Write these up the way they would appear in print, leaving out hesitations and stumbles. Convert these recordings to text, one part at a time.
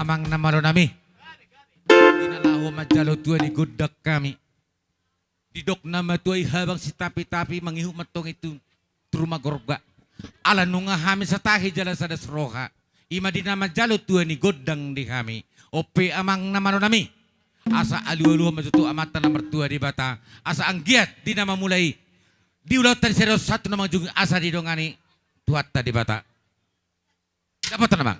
amang namalo nami. Dinalaho majalo tuwa ni gudak kami. Didok nama tuay habang si tapi-tapi mangihu matong itu trumagorga. Ala nunga hami sa tahi jala sa dasroha. Ima di nama jalo tuwa ni godang di kami. Ope amang namano nami. Asa alu-alu matutu amata na mertua di bata. Asa anggiat di nama mulai. Di ulat tadi serius satu nama juga asa di dongani. Tuat tadi bata. Dapat nama.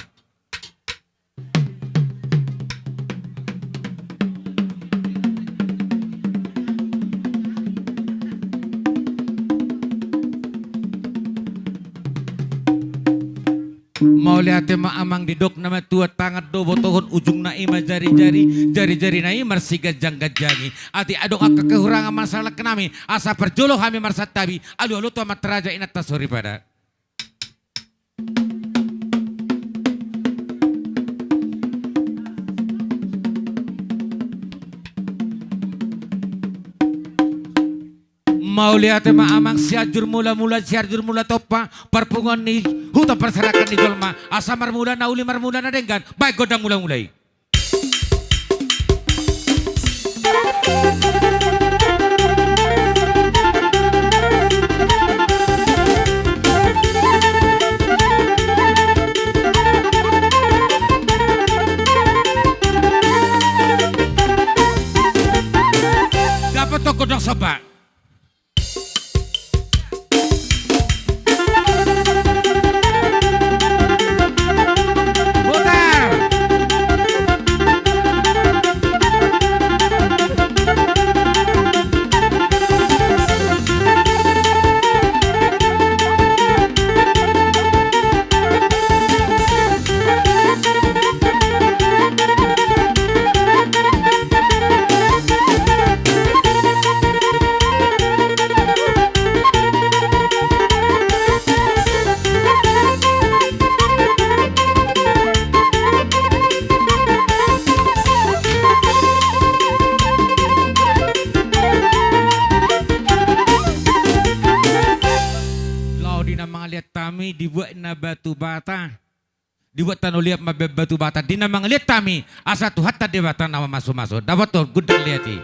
Mau lihat amang didok nama tua tangan do botohon ujung na ima jari-jari na imar si gajang-gajangi ati adok aka kehurangan masalah kenami asa perjolo kami marsat tabi alu tu amat raja inat tasori pada mau lihat amang siajur mula topa perpungan ni huta perserakan di jolma asa marmula nauli marmula na denggan baik godang mulai dapat to godang soba. Dibuat na batu bata dibuat tanu liap mabe batu bata dina mangeliat kami asa tu hatta debata nama masuk dapat tu gudang liati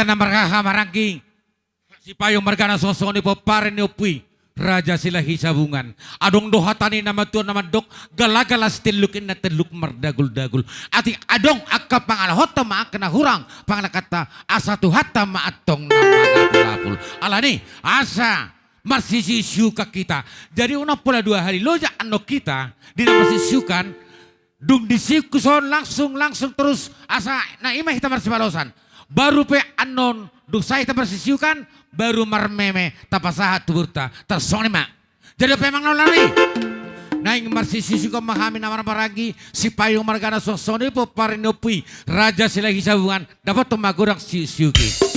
na margaha marangking. Si payong margana sosoni po pare ni Upuy. Raja sila hisabungan. Adong dohatani naman to naman dok. Galagalas tilukin na tiluk mardagul-dagul. Ati adong akka pangalahot maak na hurang. Pangalakata asa tuhata maatong na magapulapul. Alani asa marsisisyu ka kita. Jadi una pula 2 hari loja ano kita. Di na marsisiukan. Dung disikuson langsung terus asa na imah kita marsibalosan. Baru pe anon dung saya kita marsisiukan. Baru marmeme tapasahat tuburta tersoni mak. Jadi memang nolani. Naing marsisisi ko mahami na marmaragi si payung margana sosoni po parinopui raja sila hisabungan dapat tumagurang si Syuki.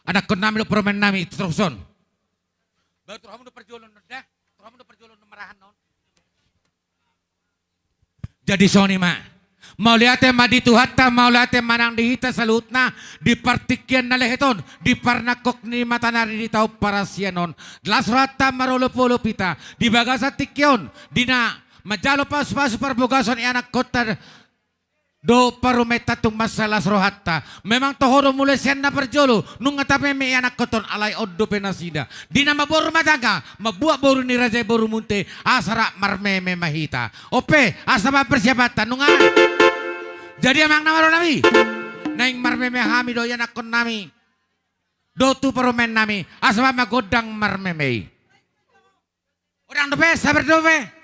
Anak ko namin permen nami teruson. Baru turamu do perjualan dah, turamu do perjualan marahan non. Jadi soni ma. Mau lihat ma dituhatta, mau lihat manang dihita sa lutna, di partikyan na leheton, di parnakok ni matanari di tao para siyanon. Lasrata marulupulo pita, di bagasa tikyon, di na majalo pa super bugason anak kota do parumeta tung masalas rohatta. Memang tohoro mulai siyan na perjolo, nung ngatape may anak koton alay oddo penasida. Di na maboro mataga, mabuak boru ni Raja Boru Munte, asara marmeme mahita. Ope, asama persiapatan, nung jadi amang namaro nami, naing marmeme hami do yan akon nami, do tu parumen nami, asama magodang marmeme. Orang dope, sabar dope.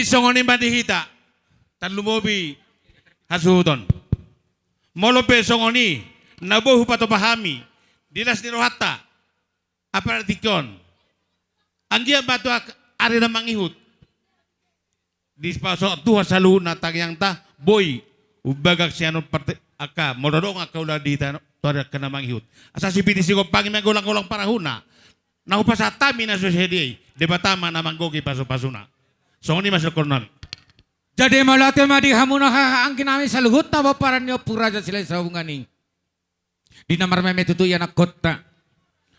Songoni madihita tan lumobi hasuton molope songoni nabohu pato pahami dilas ni rohata apa artikon anggia batu ari na mangihut di paso tuha salu natang yang ta boy ubagak sianon parte aka mododong aka ulah di ta tora kena mangihut asa sipiti sigo pangi magulang-ulang parahuna na upasatami na susedi debatama na manggogi paso-pasuna. Songoni masuk konon. Jadi malate madi hamuna angkin namin sa luhut na baparan niyo puraja sila sa hungani. Di namar meme tutu yan kota.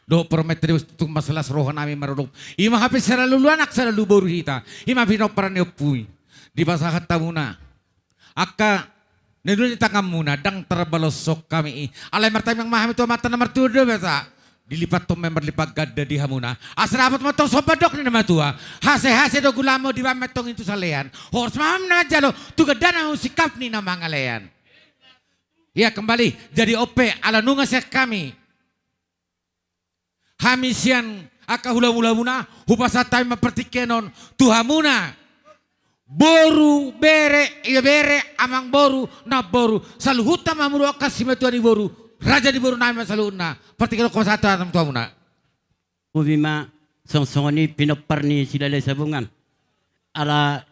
Do prometri tung masalas roho namin marunong. Ima hapis sa luluan ak sa lubor hita. Ima pinoparan niyo puy. Di basahat ta muna. Aka nilunita ka muna dang terbalosok kami. Alay martay mang mahami to mata na martudo beta. Dilipat to member lipat gada di hamuna. Asrapat mo tong sobadok ni nama tua. Hase do gulamo di ba metong itu salean. Hors mamam na jalo tugadana sikap ni na mga lean. Ya kembali jadi OP ala nunga kami. hamisian aka hula-hula muna hupasatay mapertikenon tuhamuna boru bere iya bere amang boru na boru saluhuta mamuru akasimatuan ni boru raja di boru nama saluhuna pertikenon kumasata nam tuhamuna Ubima songsongoni pinoparni silale sabungan ala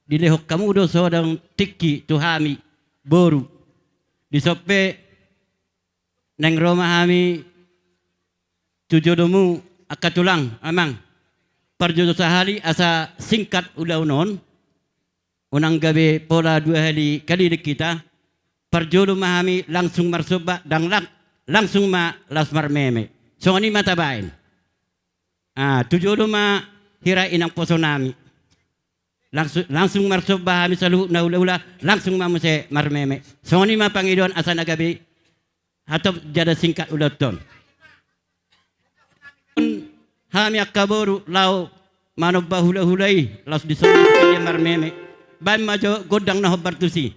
dilehok kamu do sodang tiki tuhami boru disope neng Roma hami tujodomu akatulang amang parjodo sahali asa singkat udah unang gabe pola 2 hari kali di kita parjodo mahami langsung marsoba dan langsung ma lasmar meme so ni matabain tujodo ma hirain ang poso nami langsung marsoba hami salu na ula langsung ma muse marmeme so ni ma Panginoon asa nagabi hatop jada singkat udaton hami akaboru lau manob bahula-hulai laus disebut kali marmeme ban majo godang na hobartusi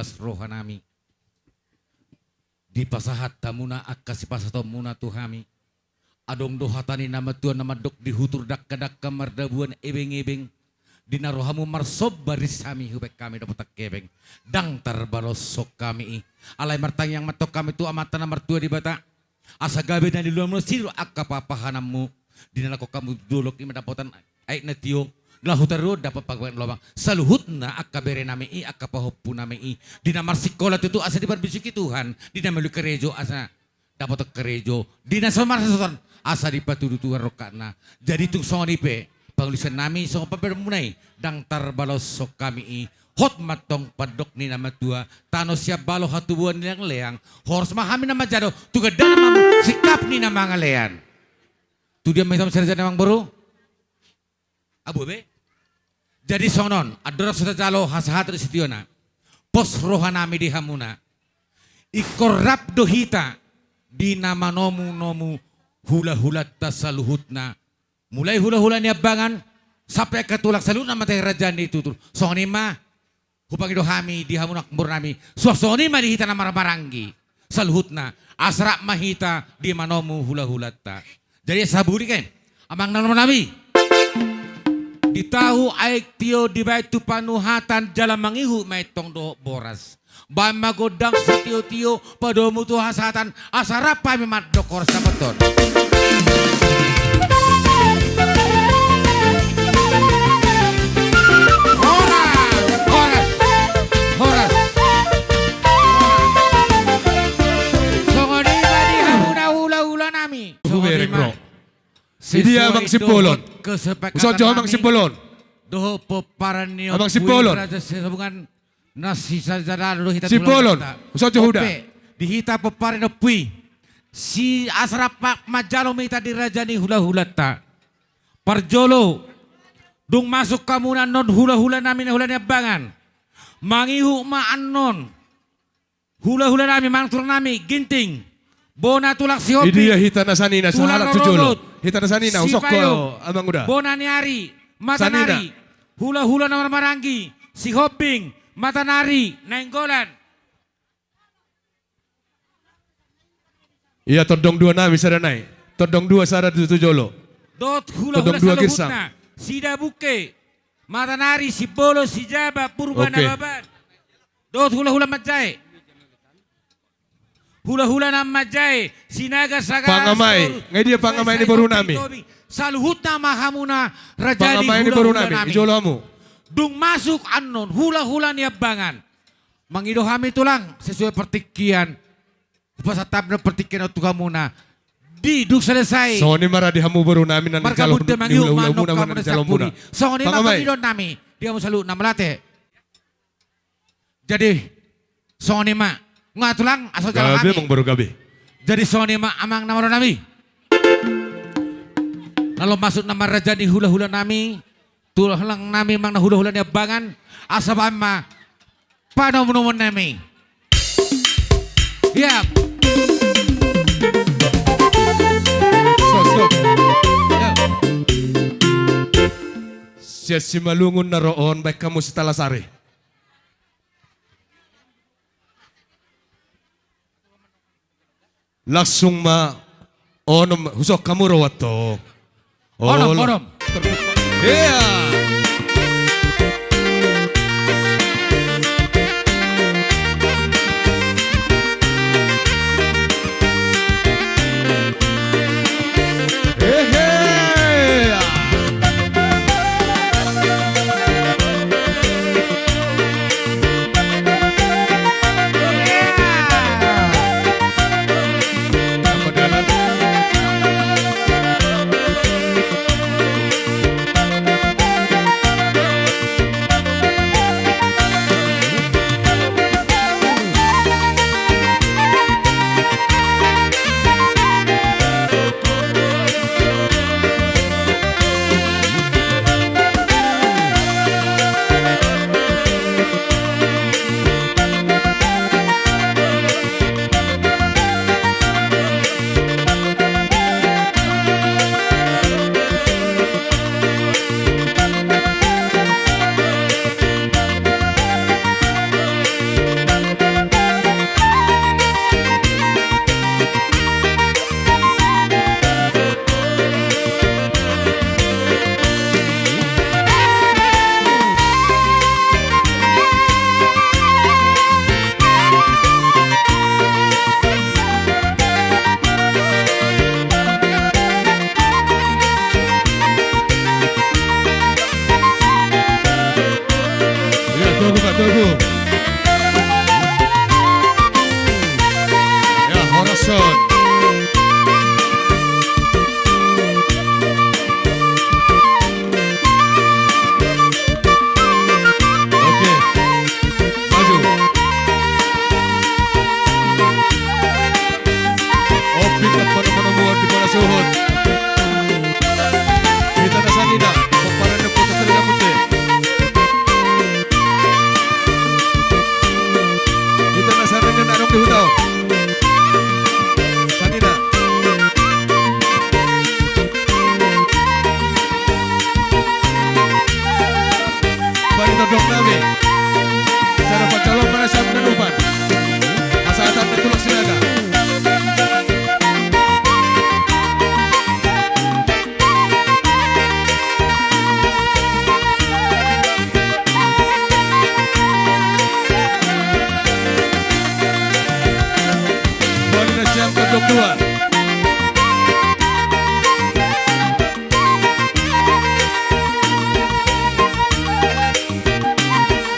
jelas rohanami. Di pasahat tamuna akasi pasato muna tuhami. Adong dohatani nama Tuhan nama dok dihutur dak kamardabuan ebeng-ebeng. Dinarohamu marsob baris kami hubek kami dapat kebeng. Dang terbalos sok kami. Alay martang yang matok kami tu amatan nomor 2 di bata. Asa gabe dan di luar siru akka papahanamu. Dinalako kamu dulok ima dapatan aik na tiyo. Lahutaro dapat pagawin lobang. Saluhut na akka bere nami akka pahopu nami Dina marsikola itu asa di barbisiki Tuhan. Dina melu kerejo asa dapat kerejo. Dina somar sesuatu asa di patudu Tuhan rokana. Jadi tung songonipe. Pangulisan nami so papermunay dang tarbalos sok kami hot matong padok ni nama tua tano siap balo hatubuan nilang leang hors mahami nama jado tugada nama sikap ni nama ngalean tu dia mesam serja namang baru abu be jadi sonon adora sudah jalo hasahat di sitiona pos rohanami di hamuna ikorap dohita di nama nomu hula tasaluhutna. Mulai hula-hula ni abangan sampai ke tulak salut nama teh raja ni tutur. Soni mah hupang idohami di hamunak murnami. Soni mah dihita nama maranggi. Saluhutna asra mahita di manomu hula-hulata. Jadi saburi kan amang nama nabi. Ditahu aik tio di baitu panuhatan jalan mangihu maitong do boras. Bama godang setio-tio padomu tu hasatan asara pa mimat dokor sabeton. Idi abang Sipolon. Usojo abang Sipolon. Doho peparan niyo. Abang Sipolon. Hubungan nasi sajada lo hita Sipolon. Usojo huda. Dihita peparan no pui. Si asra pak majalo mita dirajani hula-hulata. Parjolo. Dung masuk kamunan non hula-hula namin hula bangan. Mangihu ma anon. Hula-hula nami mangtur nami ginting. Bona tulak si hobi. Idi hita nasanina sahalat tujolo. Hita nasanina usok ko abang uda. Bona niari, matanari. Hula-hula nama maranggi. Si hoping, matanari, nainggolan. Iya todong dua nami saranai. Todong dua sarat tujolo. Dot hula-hula Todong dua saluhutna. Si dabuke, matanari, si bolo, si jaba, purbana Oke. baban. Dot hula-hula majai. Hula-hula nama majai, sinaga sagara. Pangamai, ngai dia pangamai ni baru nami. Saluhutna mahamuna rajadi Pangamai ni baru nami. Ijolo hamu. Dung masuk anon hula-hula ni abangan. Mangidohami tulang sesuai pertikian. Pasatap na pertikian tu kamuna. Di duk selesai. Soni mara di hamu baru nami nan Marka calon budde mangiu manok muna kamu nan calon sapuri. muna. Soni Pangamai. mangidon nami. Dia mau salu nama late. Jadi soni ma ngatulang asal jalan Gabe kami. mong baru gabe. Jadi soni ma amang nama nami. Lalu masuk nama raja di hula-hula nami. Tulang nami mang na hula-hula ni abangan. Asal ma panom-nomon nami. Ya. Stop. Siya si malungun na roon, baik kamu si Talasari. Langsung ma onom husok kamu rawat to. Onom. Iya. Tugu. Ya, Horizon. Oke. Maju. Opik apa nomor di bola suhut. Kita nasanida. Paparan na po sa putih. Kita nasaran na anong dihutaw. Sanida. Barito dok namin. Sa pagkalong para sa nanupan. Asa atat na tulog sinaga. Bali na siyang kodok dua.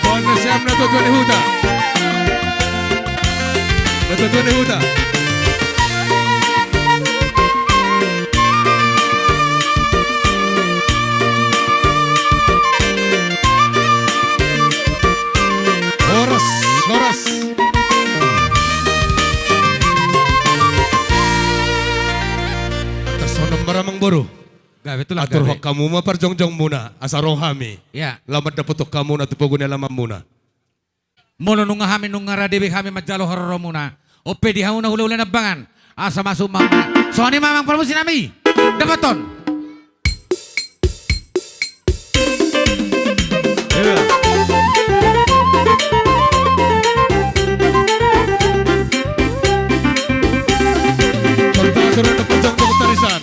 Bali na siyang natutuan ni Huta. Natutuan ni Huta. Oras, oras. Tersonom maramang boro. Gabi itulah Atur gabi. hok kamu mah parjongjong muna. Asa rohami. Ya. Lamad na putok kamu na tupogon na lamam muna. Mono nung kami nung ngaradebi kami majalo hororo muna. O pwede hamu na hula-hula na bangan. Asa masuk mama. So ani mamang promosi nami. Dapaton. Yeah. Pagtaturan na parjongjong tarisan.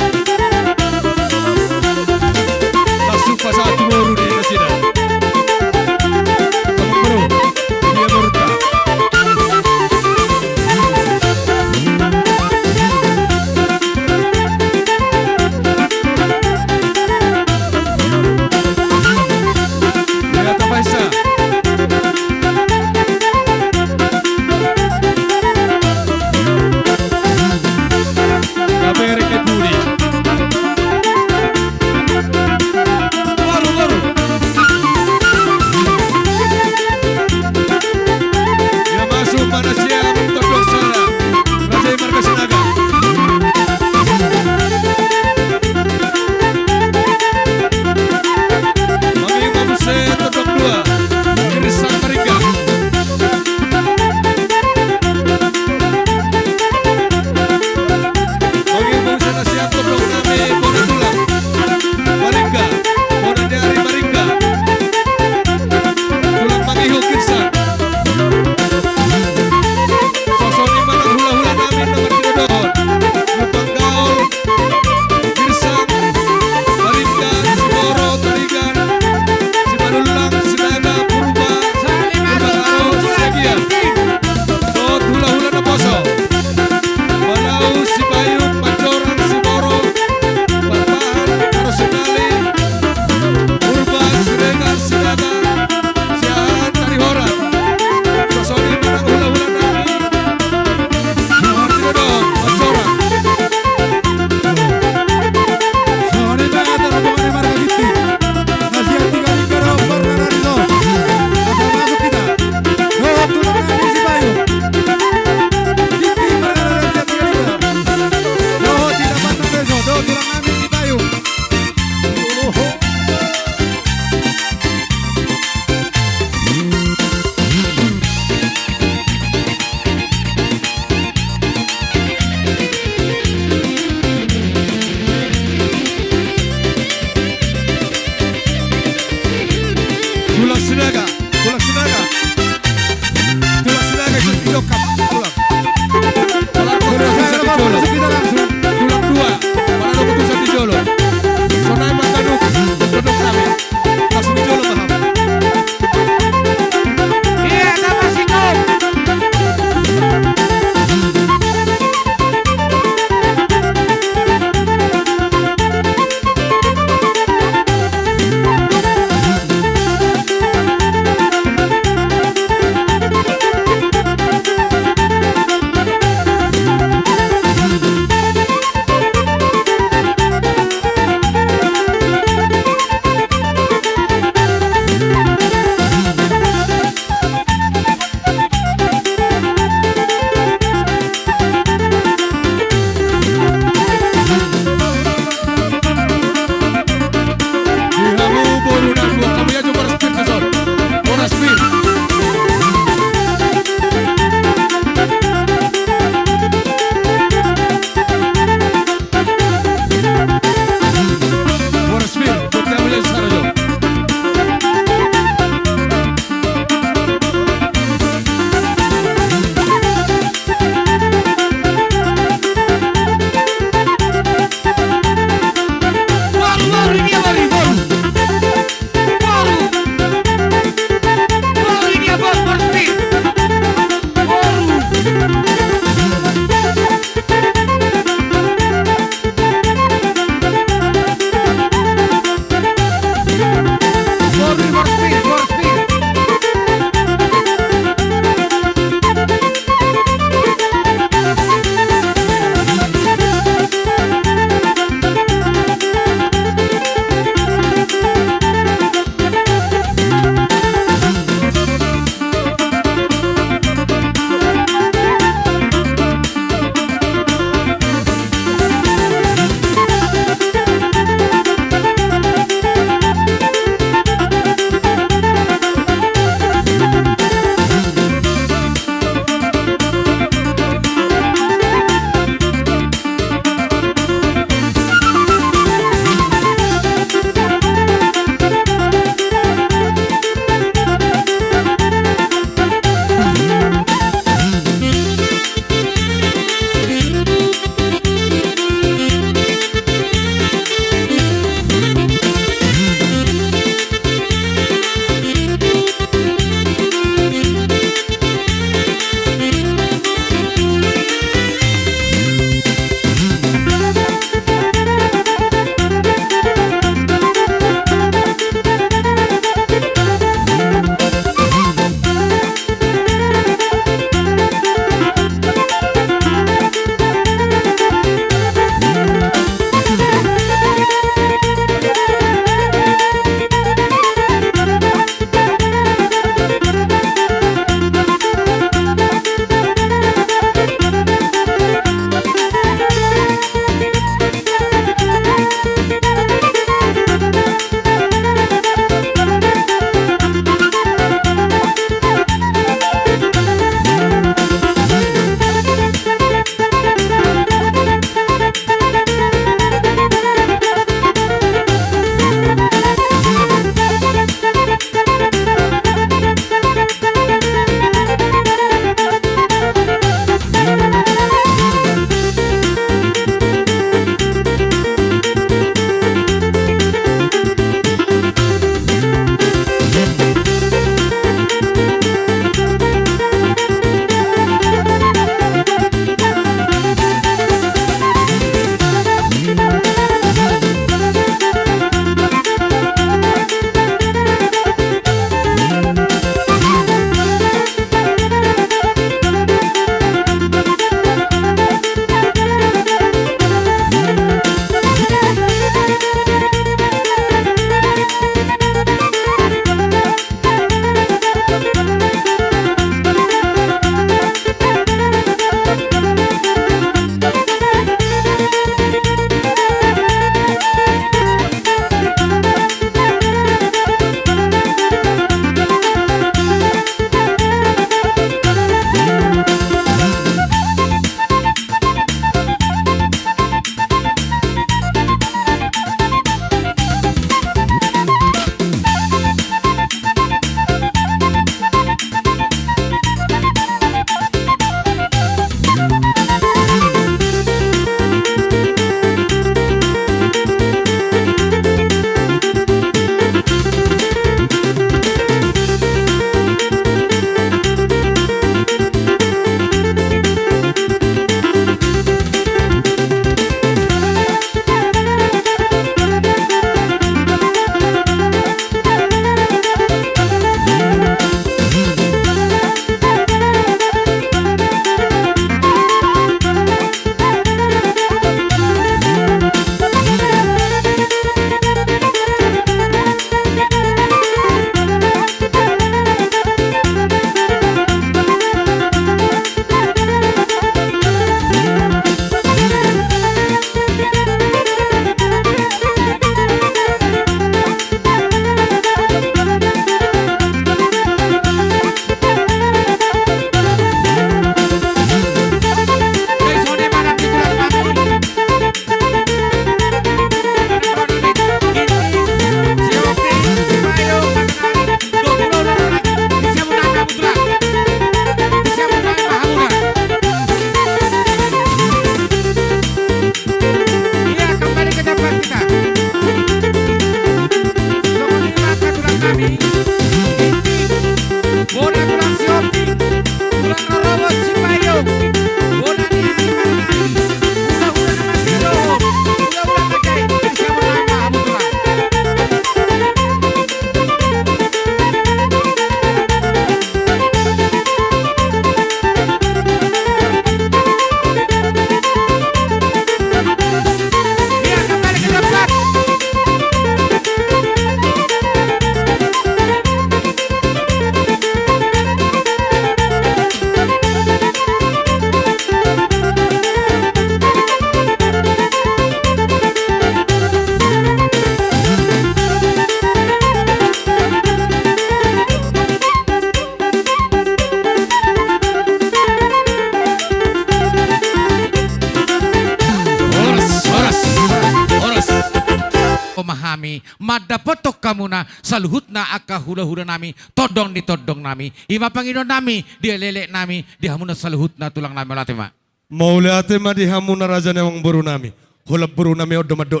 nami, madapotok kamuna, saluhutna aka hula-hula nami, todong di todong nami, ima Panginoon nami, dia lele nami, dia hamuna saluhutna tulang nami latima. Mauli ate ma di hamuna raja nemang buru nami. Hulap buru nami odo madok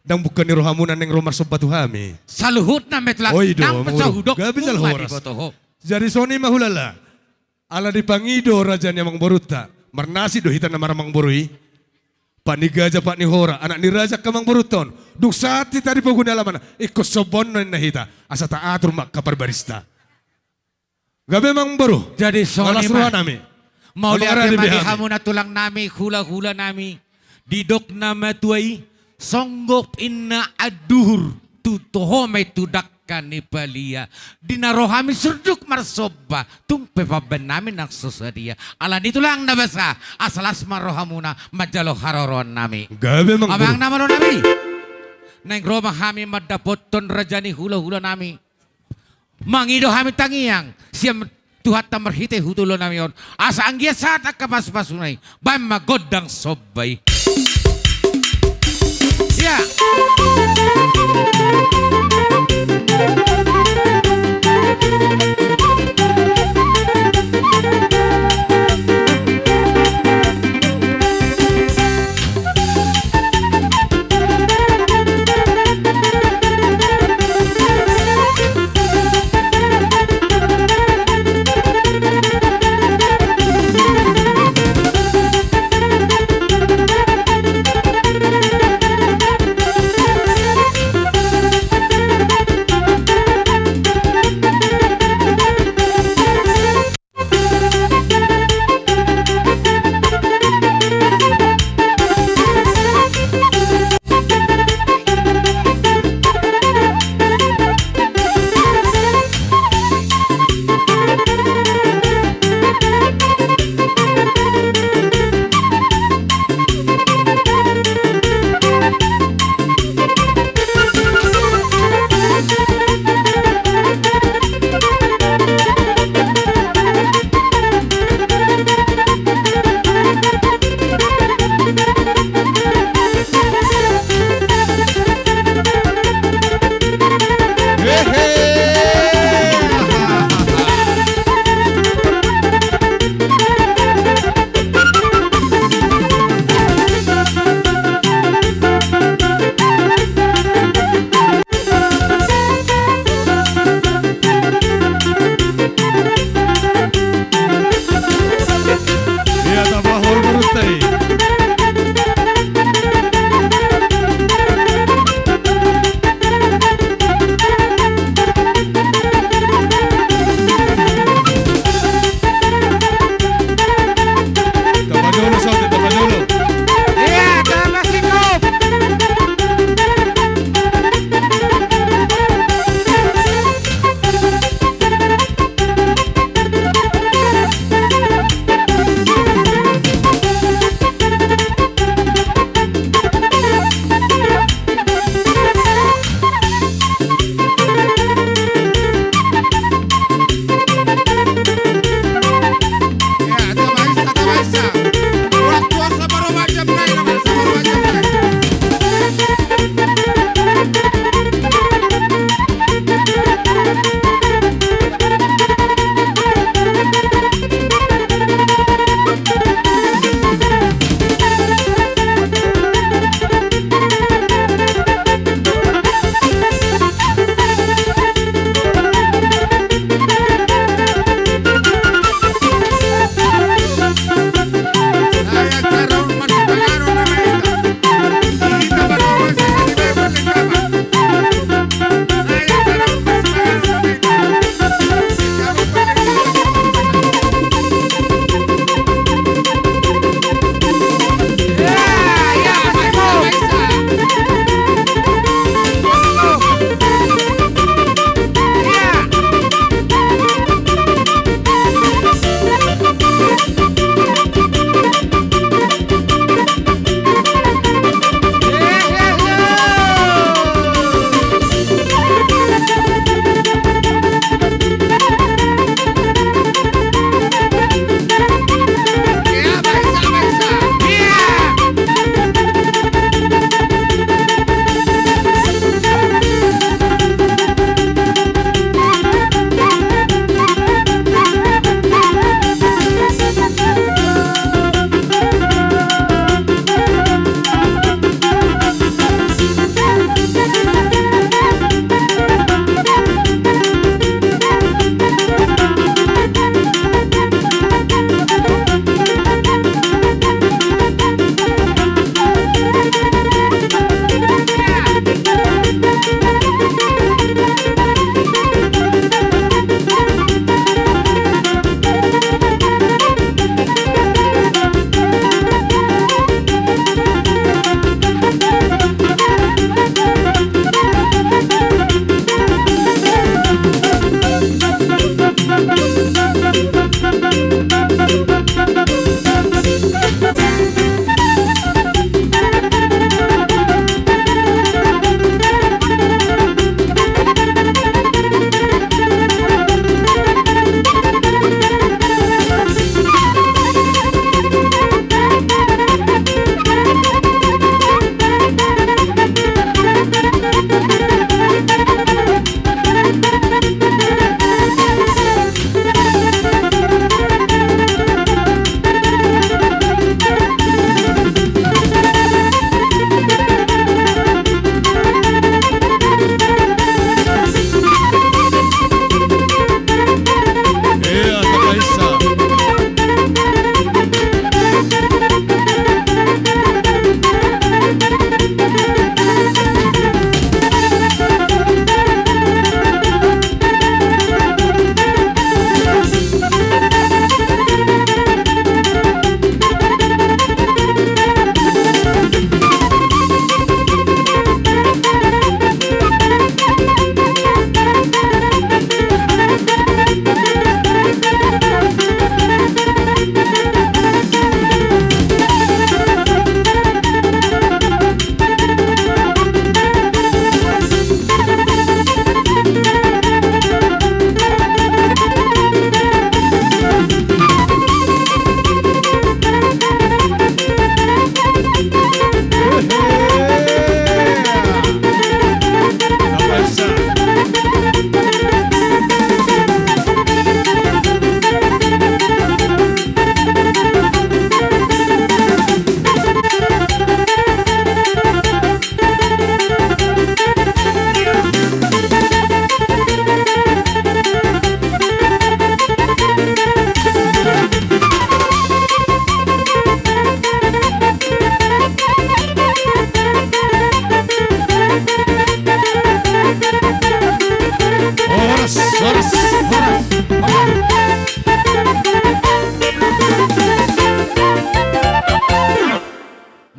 dang bukan ni rohamunan neng rumah sobatu hami. Saluhutna metla, Oi, do, nang pesahudok, gabi sa umma lahoras. di botoho. Jadi soni mahulala. Ala di pangido raja nemang boruta. Marnasi do hitan na maramang borui. Pak ni gaja pak ni hora anak ni raja kamang boruton. Duk sati tadi paguna lamana ikut sobon na hita asa taatur mak kapar barista. Gabe mang boru. Jadi soni Malas ruha nami. mau Amang lihat aradi mati bihami. hamuna tulang nami, hula-hula nami, didok nama tuai, songgop inna aduhur, tutoho may tudakkan ni Balia, dinarohami surduk marsoba, tung pepaben namin ang susadia. Alan ito lang nabasa, asalas marohamuna, majalo haroron nami. Gabe mang boru. Abang naman nami, nang roma kami madapot ton rajani hula-hula nami. Mangido kami tangiyang, siyam tuhat na marhite hutulo namin yun. Asa ang giyasat at kapaspasunay. Bay magodang sobay. Yeah.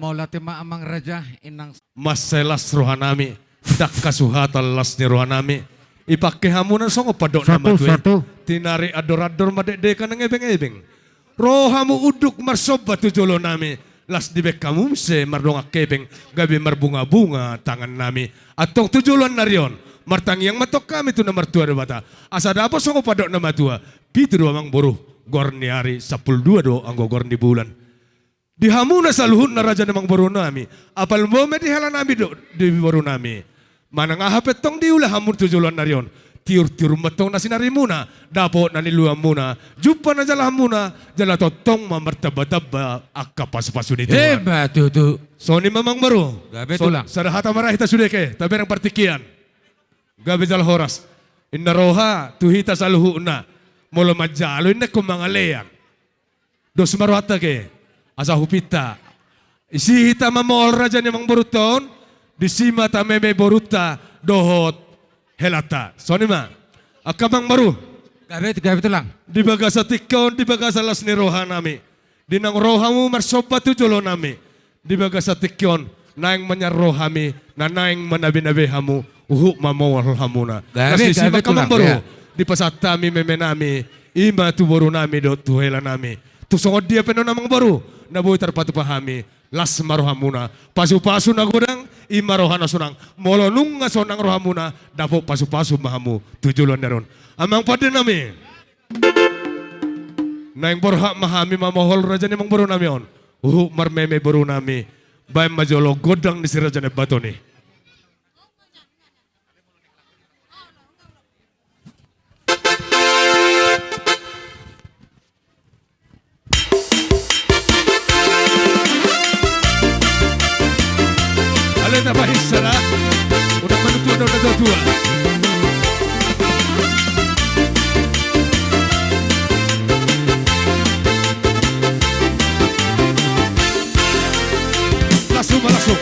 maula tema amang raja inang Maselas rohanami, dak kasuhatan las ni rohanami. Ipake hamunan songo padok nama tuwe. Tinari ador-ador madek-deka nang ebeng-ebeng. Rohamu uduk marsoba tujolo nami. Las dibek kamu se mardongak kebeng. Gabi marbunga-bunga tangan nami. Atong tujolon narion. Martangiang matok kami tu nomor tua bata. Asa dapat songo padok nama tua. Pitu do amang boruh. Gorni hari 12 do anggo gorni bulan. Di hamuna saluhun na raja namang boruh nami. Apal mo me di halan nami do di boruh nami. Manang ahapet tong diulah hamun tujolon narion. Tiur-tiur matong na sinari muna. Dapo na niluam muna. Jupa na jalah muna. Jala totong mamartaba-taba akka pas-pasun itu. hebat tuh. So ni mamang baru. Gabe So, tulang. sarahata marah hita sudah ke. Taberang partikian. Gabe jal horas. Inna roha tuhita saluhu na. Molo majalo inna kumangaleang. Dos maruhata ke. Asa hupita. Isi hita mamol raja ni mang boruton. Disima tameme boruta. Dohot helata. So ni ma. Akamang baru. Gabe tulang. Di bagasa tikon, di bagasa las ni roha nami. Di nang rohamu marsopa tu jolo nami. Di bagasa tikon, naing manyarohami, na naing manabi-nabi hamu, mamawal hamuna. Gabe kamang tulang, baru. ya. Di pasatami memenami, ima tu baru nami do tuhela nami. Tu songod dia peno namang baru, nabuhi terpatu pahami. Las marohamuna, pasu-pasu na gudang, ima rohana sunang. Molonung nga sonang rohamuna, dapo pasu-pasu mahamu, tujulon naron. Amang pada nami. Naing borha mahami mamahol raja ni mang baru nami on. Marmeme baru nami. Bayam majolo godang ni si raja ni bato ni. Alena bahisara. Udah menutua, udah tua. Langsung.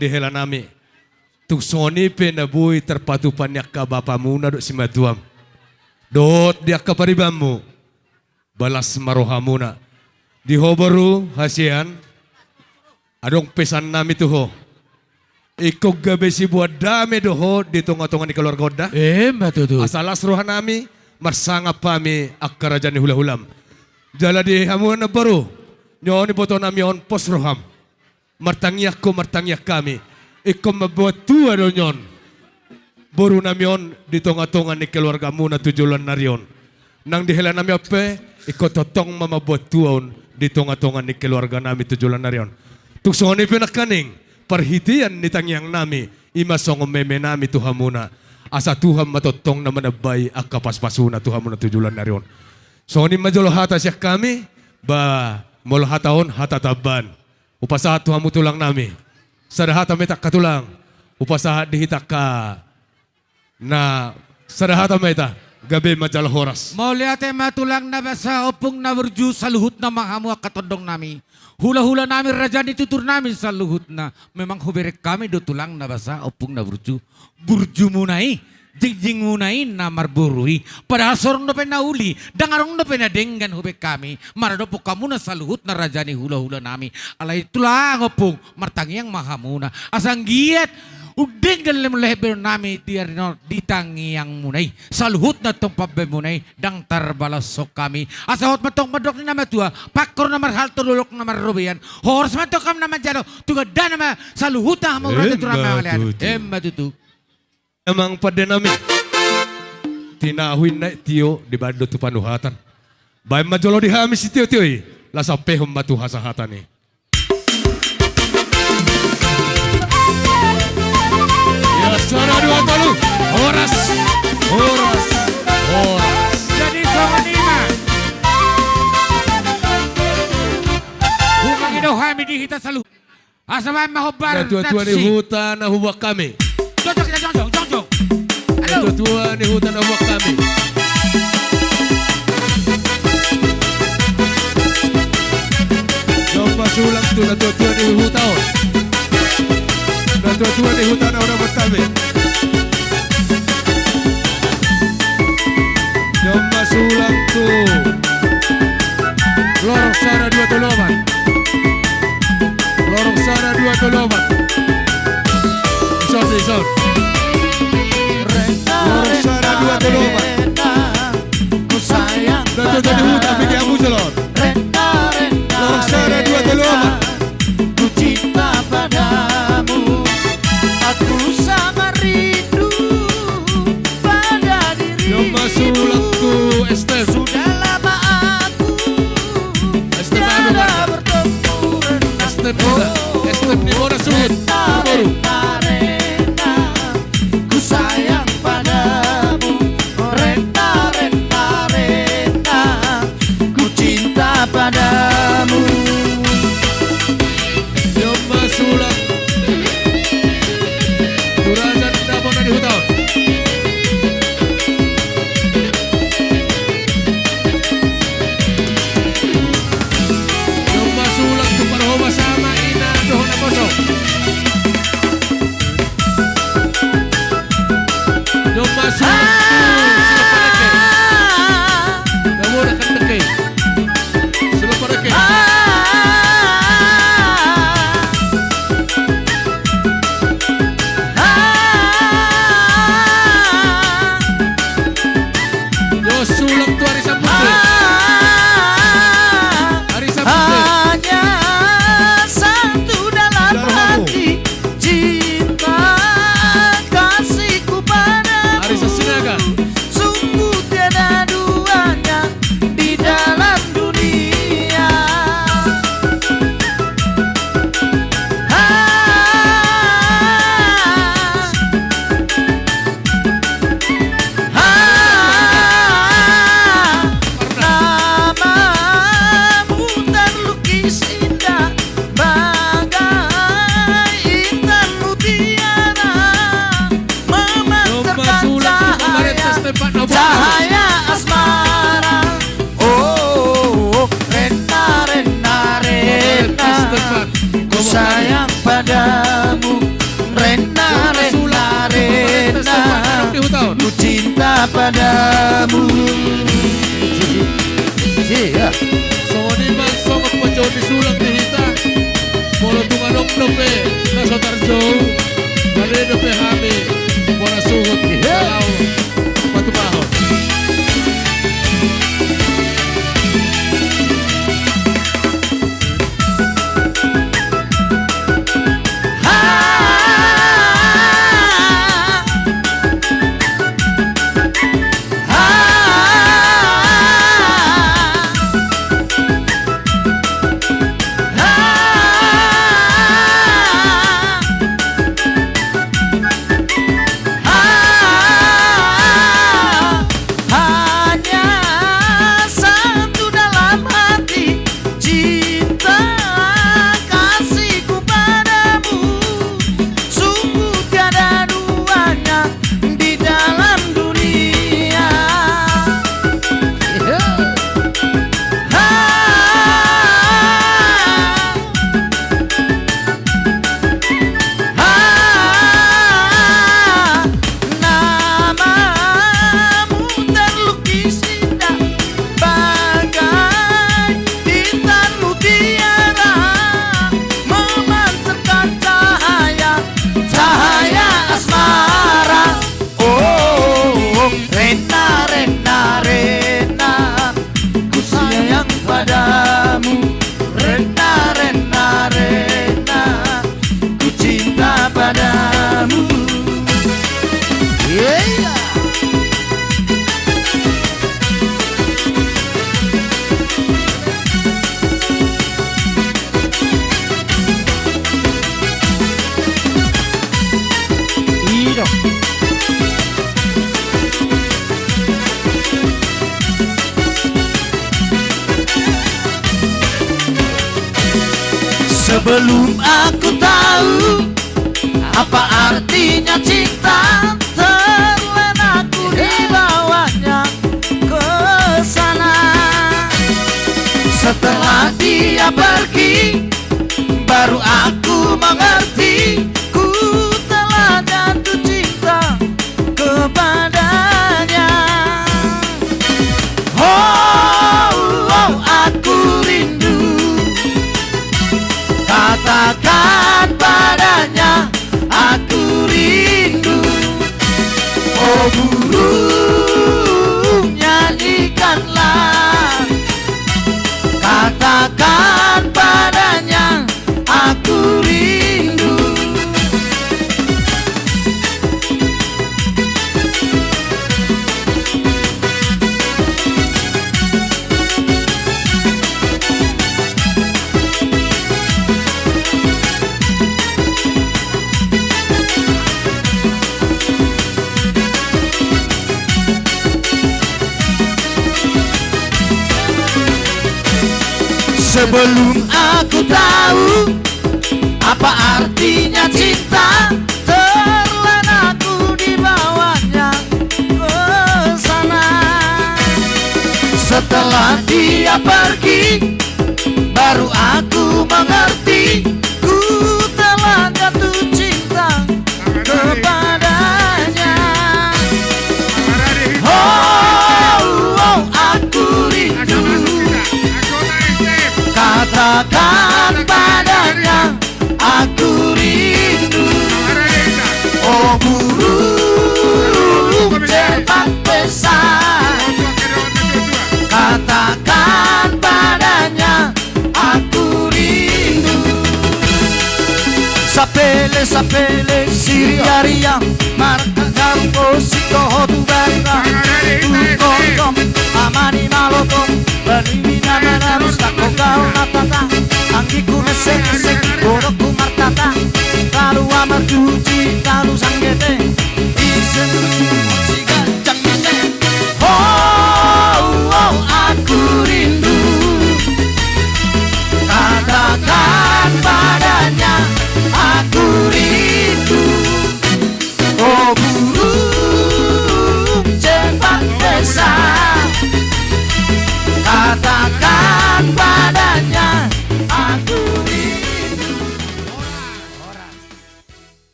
dihela nami. Tuk soni pe na bui terpatupan yak ka bapamu na do si matuam. Dot dia ka paribamu. Balas marohamuna. Di hobaru hasian. Adong pesan nami tuho. Ikog gabe si buat dame doho di tonga-tonga ni keluarga oda. Matutu. Asalas rohan nami marsanga pami ak kerajaan ni hula-hulam. Jala di hamuan na baru. Nyon iboto nami on pos roham. Martangyak ko martangyak kami. Iko mabuat tua do nyon. Baru nami on di tonga-tonga ni keluarga mu na tujulan narion. Nang dihela nami ape, iko totong mamabuat tua on di tonga-tonga ni keluarga nami tujulan narion. Tuksoni pinakaning, perhitian ni tangyang nami, imasong meme nami Tuhan muna. Asa Tuhan matotong na manabay ak kapaspasuna Tuhan muna tujulan narion. So ni majolo hata siya kami, ba molo hataon hatataban. Upasahat Tuhan mo tulang nami. Sadahata metak katulang. Upasahat dihitak ka na sadahata meta gabi majal horas. Mauliate matulang na basa opong na berju sa luhut na mahamu katodong nami. Hula-hula namin raja ditutur namin sa luhut na memang huberek kami do tulang na basa opong na berju. Burju munai, jingjing munai na marburui. Padahal sorong no penauli, dangarong no penadenggan hubek kami. Marado po kamu na sa luhut na raja ni hula-hula nami. Alay tulang opong martangyang mahamuna. Asang giat, udeng galim leher nami tiarno ditangyang munay. Sa luhut na tong pabemunay, dang tarbalasok kami. Asahot matong madok ni nama tua, pakor na marhal tululok na marubian. Horas matok kam naman jalo, tugada naman sa luhut na hamong raja turang mangalian. Matutu. Emang pada nami tinahuin na tiyo di bando tu panuhatan. Baik majolo di hamis tiyo tiyo lasa pehom batu hasahatan ni. Ya suara dua tolu horas horas horas. Jadi sama lima. Humang idaw kami di hita sa luhut. Asama mahobar. Tua-tua di hutan na hubak kami. Jongjong kita jongjong, jongjong. Tua-tua di hutan na hubak kami. Jompa sulang tu na tua-tua di hutan. Na tua-tua di hutan na hubak kami. Jompa sulang tu. Lorong sana dua toloman. Lorong sana dua toloman. Isot. Lorong sana dua toloman. Dato di hutan bagi abu jalon. Lorong sana dua toloman. Ku cinta padamu, aku sangat rindu pada Jompa sulang dirimu. tu Estef. Sudah lama aku Estef tiada anu kan? bertemu renang. Estef juga. Estef di mana suhut. Baru. Rena, ku sayang padamu. Rena, ku cinta padamu. Jompa sulang. Turajan dapur di hutan. Jompa sulang tu parhoba sama ina doh na kosong. Jompa sulang tu sila parake. Kamu nak kendeke. Sila parake. Yo sulang tu hari Sabtu. Hari Sabtu. Hanya satu dalam Dalam hati, cinta kasihku padamu. Hari Sesinaga. Sungguh tiada duanya di dalam dunia. Namamu terlukis indah bagai intan mutiara, Jompa memancarkan sulang tu kemarin tes tempat na buat. cahaya asmara. Oh, Rena, Tes tempat. ku sayang padamu. ku cinta padamu. Iya. Songoni man songot pacaw di sulang di hita. Molo tunganok nope na sotarjo. Kali nope hami. Mona sugot kalau patumahon. Sebelum aku tahu apa artinya cinta, terlena aku dibawanya ke sana. Setelah dia pergi, baru aku mengerti, ku telah jatuh cinta kepadanya. Oh, aku rindu, katakan padanya aku rindu. Oh burung, nyanyikanlah, katakan padanya aku rindu. Sebelum aku tahu apa artinya cinta, terlena aku dibawanya ke sana. Setelah dia pergi, baru aku mengerti, ku telah jatuh cinta kepadanya. Oh, aku rindu, katakan padanya aku rindu. Oh burung cepat pesan, katakan padanya aku rindu. Sapele sapele siriaria marca campo